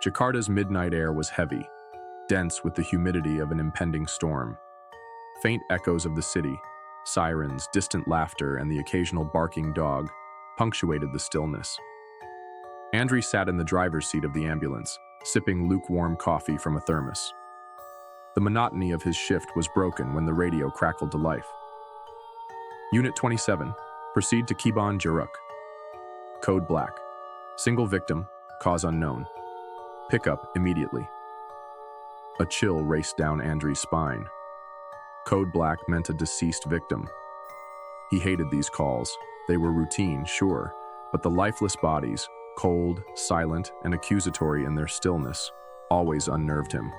Jakarta's midnight air was heavy, dense with the humidity of an impending storm. Faint echoes of the city, sirens, distant laughter, and the occasional barking dog punctuated the stillness. Andri sat in the driver's seat of the ambulance, sipping lukewarm coffee from a thermos. The monotony of his shift was broken when the radio crackled to life. Unit 27, proceed to Kiban Jaruk. Code Black. Single victim, cause unknown. Pick up immediately. A chill raced down Andri's spine. Code Black meant a deceased victim. He hated these calls. They were routine, sure, but the lifeless bodies, cold, silent, and accusatory in their stillness, always unnerved him.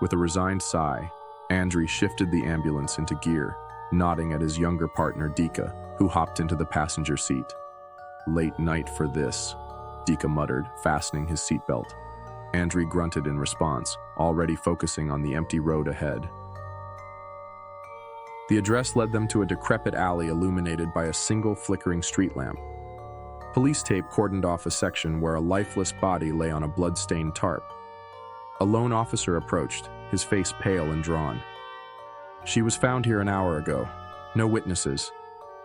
With a resigned sigh, Andri shifted the ambulance into gear, nodding at his younger partner Dika, who hopped into the passenger seat. Late night for this, Dika muttered, fastening his seatbelt. Andri grunted in response, already focusing on the empty road ahead. The address led them to a decrepit alley illuminated by a single flickering street lamp. Police tape cordoned off a section where a lifeless body lay on a blood-stained tarp. A lone officer approached, his face pale and drawn. "She was found here an hour ago. No witnesses.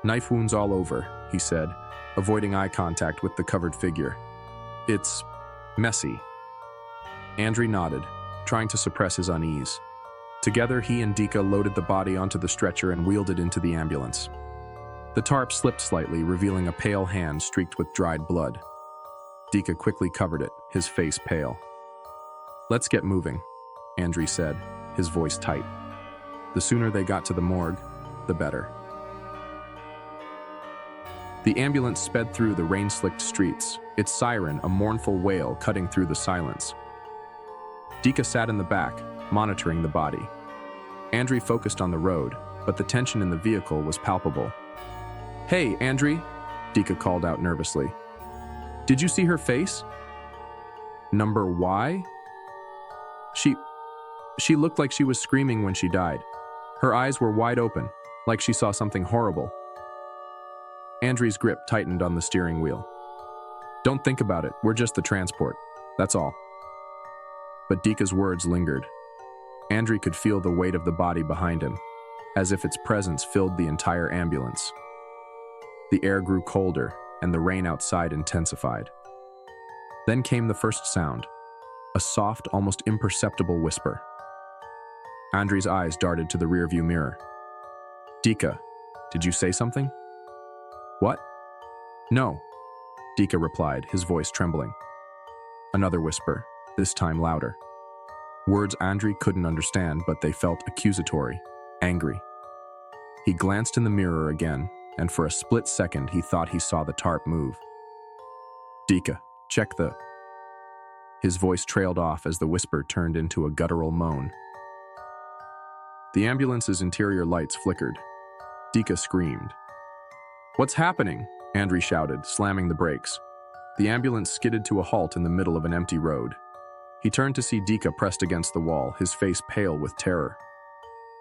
Knife wounds all over," he said, avoiding eye contact with the covered figure. "It's messy." Andri nodded, trying to suppress his unease. Together, he and Dika loaded the body onto the stretcher and wheeled it into the ambulance. The tarp slipped slightly, revealing a pale hand streaked with dried blood. Dika quickly covered it, his face pale. "Let's get moving," Andri said, his voice tight. The sooner they got to the morgue, the better. The ambulance sped through the rain-slicked streets, its siren a mournful wail cutting through the silence. Dika sat in the back, monitoring the body. Andri focused on the road, but the tension in the vehicle was palpable. "Hey, Andri," Dika called out nervously. "Did you see her face?" "Number Y?" She looked like she was screaming when she died. Her eyes were wide open, like she saw something horrible. Andri's grip tightened on the steering wheel. "Don't think about it, we're just the transport. That's all." But Dika's words lingered. Andri could feel the weight of the body behind him, as if its presence filled the entire ambulance. The air grew colder, and the rain outside intensified. Then came the first sound, a soft, almost imperceptible whisper. Andri's eyes darted to the rearview mirror. "Dika, did you say something?" "What?" "No," Dika replied, his voice trembling. Another whisper, this time louder. Words Andri couldn't understand, but they felt accusatory, angry. He glanced in the mirror again, and for a split second he thought he saw the tarp move. "Dika, check the..." His voice trailed off as the whisper turned into a guttural moan. The ambulance's interior lights flickered. Dika screamed. "What's happening?" Andri shouted, slamming the brakes. The ambulance skidded to a halt in the middle of an empty road. He turned to see Dika pressed against the wall, his face pale with terror.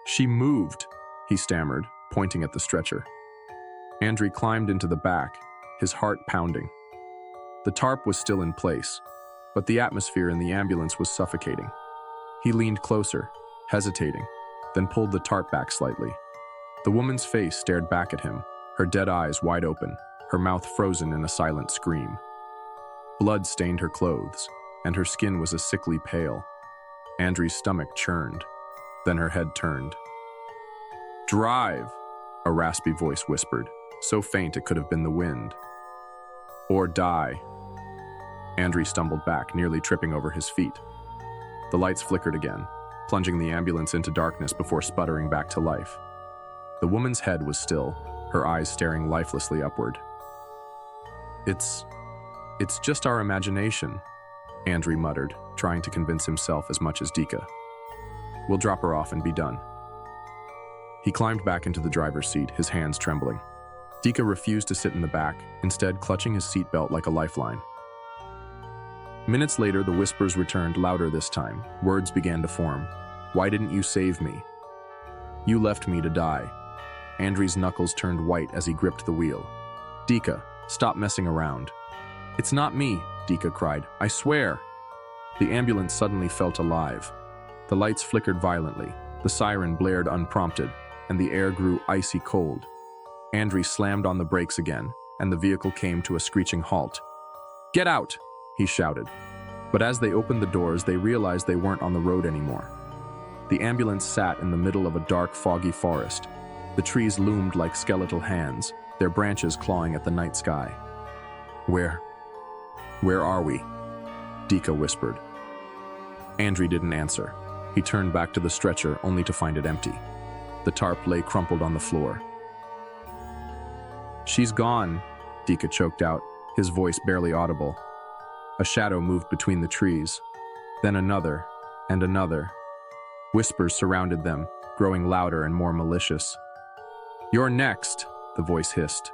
"She moved," he stammered, pointing at the stretcher. Andri climbed into the back, his heart pounding. The tarp was still in place, but the atmosphere in the ambulance was suffocating. He leaned closer, hesitating, then pulled the tarp back slightly. The woman's face stared back at him, her dead eyes wide open, her mouth frozen in a silent scream. Blood stained her clothes, and her skin was a sickly pale. Andri's stomach churned, then her head turned. "Drive," a raspy voice whispered, so faint it could have been the wind. "Or die." Andri stumbled back, nearly tripping over his feet. The lights flickered again, plunging the ambulance into darkness before sputtering back to life. The woman's head was still, her eyes staring lifelessly upward. It's just our imagination," Andri muttered, trying to convince himself as much as Dika. "We'll drop her off and be done." He climbed back into the driver's seat, his hands trembling. Dika refused to sit in the back, instead clutching his seatbelt like a lifeline. Minutes later, the whispers returned, louder this time. Words began to form. "Why didn't you save me? You left me to die." Andri's knuckles turned white as he gripped the wheel. "Dika, stop messing around." "It's not me," Dika cried. "I swear." The ambulance suddenly felt alive. The lights flickered violently, the siren blared unprompted, and the air grew icy cold. Andrew slammed on the brakes again, and the vehicle came to a screeching halt. "Get out!" he shouted. But as they opened the doors, they realized they weren't on the road anymore. The ambulance sat in the middle of a dark, foggy forest. The trees loomed like skeletal hands, their branches clawing at the night sky. Where are we?" Dika whispered. Andrew didn't answer. He turned back to the stretcher, only to find it empty. The tarp lay crumpled on the floor. "She's gone," Dika choked out, his voice barely audible. A shadow moved between the trees, then another, and another. Whispers surrounded them, growing louder and more malicious. "You're next," the voice hissed.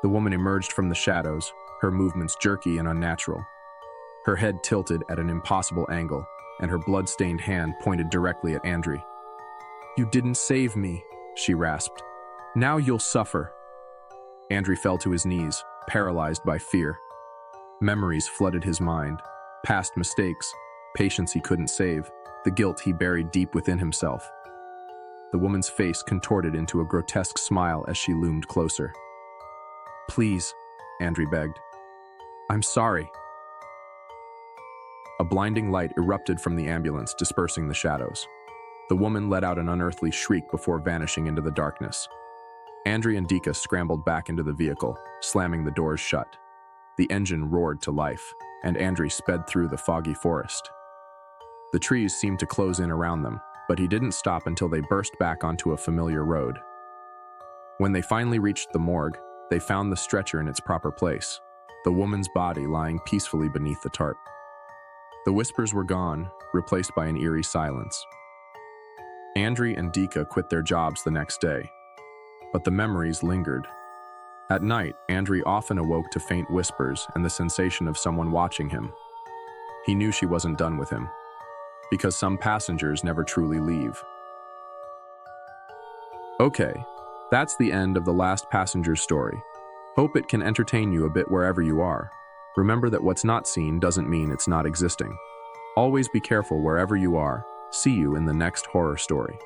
The woman emerged from the shadows, her movements jerky and unnatural. Her head tilted at an impossible angle, and her blood-stained hand pointed directly at Andrew. "You didn't save me," she rasped. "Now you'll suffer." Andrew fell to his knees, paralyzed by fear. Memories flooded his mind, past mistakes, patients he couldn't save, the guilt he buried deep within himself. The woman's face contorted into a grotesque smile as she loomed closer. "Please," Andrew begged. "I'm sorry." A blinding light erupted from the ambulance, dispersing the shadows. The woman let out an unearthly shriek before vanishing into the darkness. Andrew and Dika scrambled back into the vehicle, slamming the doors shut. The engine roared to life, and Andrew sped through the foggy forest. The trees seemed to close in around them, but he didn't stop until they burst back onto a familiar road. When they finally reached the morgue, they found the stretcher in its proper place, the woman's body lying peacefully beneath the tarp. The whispers were gone, replaced by an eerie silence. Andrew and Dika quit their jobs the next day, but the memories lingered. At night, Andrew often awoke to faint whispers and the sensation of someone watching him. He knew she wasn't done with him, because some passengers never truly leave. Okay, that's the end of The Last Passenger's story. Hope it can entertain you a bit wherever you are. Remember that what's not seen doesn't mean it's not existing. Always be careful wherever you are. See you in the next horror story.